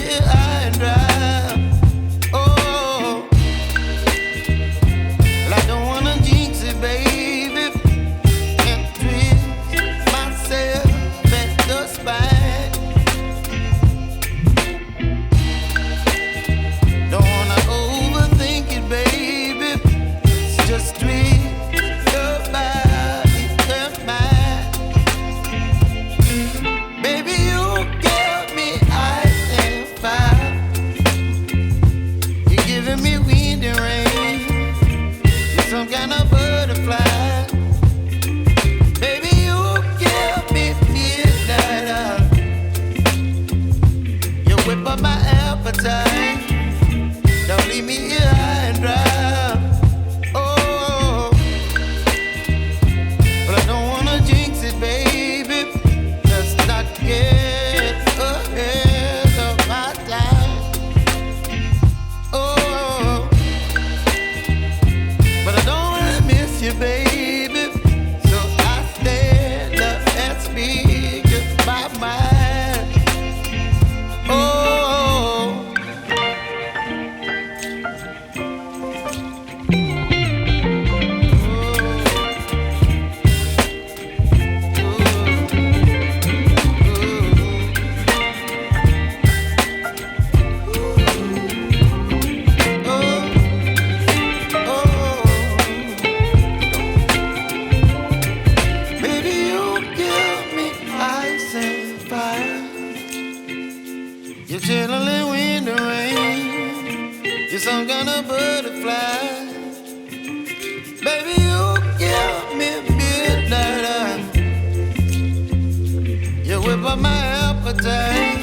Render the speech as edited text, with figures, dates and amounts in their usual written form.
here high and dry. Oh, well, I don't wanna jinx it, baby, and twist myself at the spine. Don't wanna overthink it, baby. It's just twist your body and mine. Baby, you give me ice and fire. You're giving me wind and rain. You're some kind of butterfly. Baby, you give me midnight. You whip up my appetite. Don't leave me here high and dry. Oh, but I don't wanna jinx it, baby. Let's not get ahead of my time. Oh, but I don't wanna miss you, baby. So I stand up and speak my mind. Oh. Baby, you give me ice and fire. You're chilling wind and rain. You're some kind of butterfly. Baby, you give me midnight. You whip up my appetite.